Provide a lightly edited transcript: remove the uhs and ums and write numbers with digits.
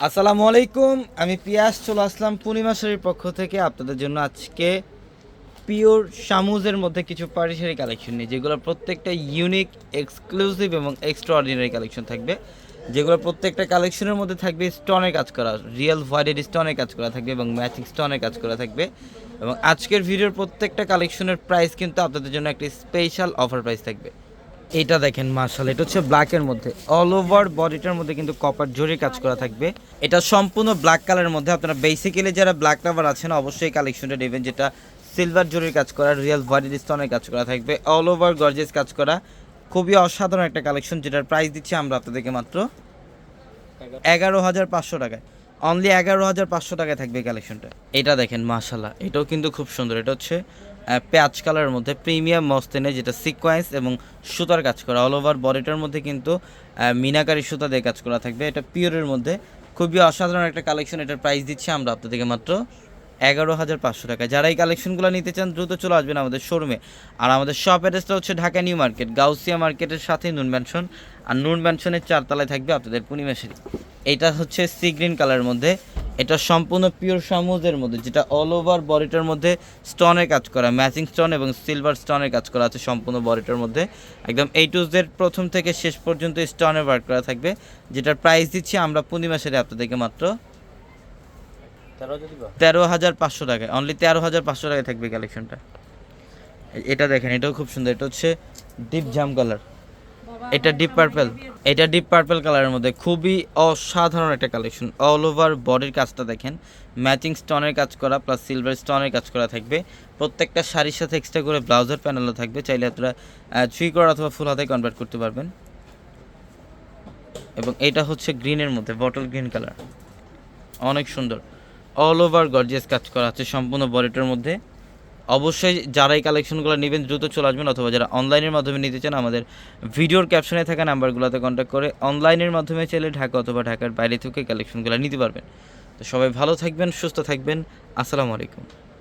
আসসালামু আলাইকুম, আমি পিয়াস চলে আসলাম পূর্ণিমা শাড়ির পক্ষ থেকে আপনাদের জন্য আজকে পিওর শামুজের মধ্যে কিছু পার্টি শাড়ি কালেকশন নিয়ে, যেগুলো প্রত্যেকটা ইউনিক, এক্সক্লুসিভ এবং এক্সট্রাঅর্ডিনারি কালেকশন থাকবে। যেগুলো প্রত্যেকটা কালেকশনের মধ্যে থাকবে স্টোনের কাজ করা, রিয়েল হোয়াইটেড স্টোনের কাজ করা থাকবে এবং ম্যাচিং স্টোনের কাজ করা থাকবে। এবং আজকের ভিডিওর প্রত্যেকটা কালেকশনের প্রাইস কিন্তু আপনাদের জন্য একটি স্পেশাল অফার প্রাইস থাকবে। এটা দেখেন মাশাআল্লাহ, এটা হচ্ছে ব্ল্যাকের মধ্যে, অল ওভার বডিটার মধ্যে কিন্তু কপার জরির কাজ করা থাকবে। এটা সম্পূর্ণ ব্ল্যাক কালারের মধ্যে। আপনারা বেসিক্যালি যারা ব্ল্যাক লাভার আছেন অবশ্যই কালেকশনটা নেবেন, যেটা সিলভার জরির কাজ করা, রিয়েল হোয়াইট স্টোনের কাজ করা থাকবে, অল ওভার গর্জিয়াস কাজ করা। খুবই অসাধারণ একটা কালেকশন, যেটার প্রাইস দিচ্ছি আমরা আপনাদেরকে মাত্র 11,500 টাকায়। অনলি 11,500 টাকায় থাকবে এই কালেকশনটা। এটা দেখেন মাশাআল্লাহ, এটাও কিন্তু খুব সুন্দর। এটা হচ্ছে পেঁয়াজ কালারের মধ্যে প্রিমিয়াম মসলিনে, যেটা সিকোয়েন্স এবং সুতার কাজ করা। অল ওভার বডিটার মধ্যে কিন্তু মিনাকারি সুতা দিয়ে কাজ করা থাকবে। এটা পিওরের মধ্যে খুবই অসাধারণ একটা কালেকশন। এটার প্রাইস দিচ্ছি আমরা আপনাদেরকে মাত্র 11,500 টাকা। যারা এই কালেকশনগুলো নিতে চান দ্রুত চলে আসবেন আমাদের শোরুমে। আর আমাদের শপ অ্যাড্রেসটা হচ্ছে ঢাকা নিউ মার্কেট, গাউসিয়া মার্কেটের সাথে নুন ম্যানশন। আর নুন ম্যানশনের 4 তলায় থাকবে আপনাদের পূর্ণিমা শাড়ি। এইটা হচ্ছে সি গ্রিন কালারের মধ্যে, এটা সম্পূর্ণ পিওর শামুজের মধ্যে, যেটা অল ওভার বডিটার মধ্যে স্টোনের কাজ করা, ম্যাচিং স্টোন এবং সিলভার স্টোনের কাজ করা আছে সম্পূর্ণ বডিটার মধ্যে। একদম A to Z প্রথম থেকে শেষ পর্যন্ত স্টোনের ওয়ার্ক করা থাকবে। যেটার প্রাইস দিচ্ছি আমরা পূর্ণিমা শাড়ি আপনাদেরকে মাত্র 13,500 টাকায়। অনলি 13,500 টাকায় থাকবে কালেকশনটা। এটা দেখেন, এটাও খুব সুন্দর। এটা হচ্ছে ডিপ জাম কালার, এটা ডিপ পার্পল, এটা ডিপ পার্পল কালারের মধ্যে খুবই অসাধারণ একটা কালেকশন। অল ওভার বডির কাজটা দেখেন, ম্যাচিং স্টোনের কাজ করা প্লাস সিলভার স্টোনের কাজ করা থাকবে। প্রত্যেকটা শাড়ির সাথে এক্সট্রা করে ব্লাউজের প্যানেলও থাকবে, চাইলে আপনারা 3 কোয়ার্টার অথবা ফুল হাতে কনভার্ট করতে পারবেন। এবং এটা হচ্ছে গ্রিনের মধ্যে, বটল গ্রিন কালার, অনেক সুন্দর। অল ওভার গর্জিয়াস কাজ করা আছে সম্পূর্ণ বডিটার মধ্যে। অবশ্যই যারা এই কালেকশনগুলো নেবেন দ্রুত চলে আসবেন, অথবা যারা অনলাইনের মাধ্যমে নিতে চান আমাদের ভিডিওর ক্যাপশনে থাকা নাম্বারগুলোতে কন্ট্যাক্ট করে অনলাইনের মাধ্যমে চাইলে ঢাকা অথবা ঢাকার বাইরে থেকে কালেকশনগুলো নিতে পারবেন। তো সবাই ভালো থাকবেন, সুস্থ থাকবেন। আসসালামু আলাইকুম।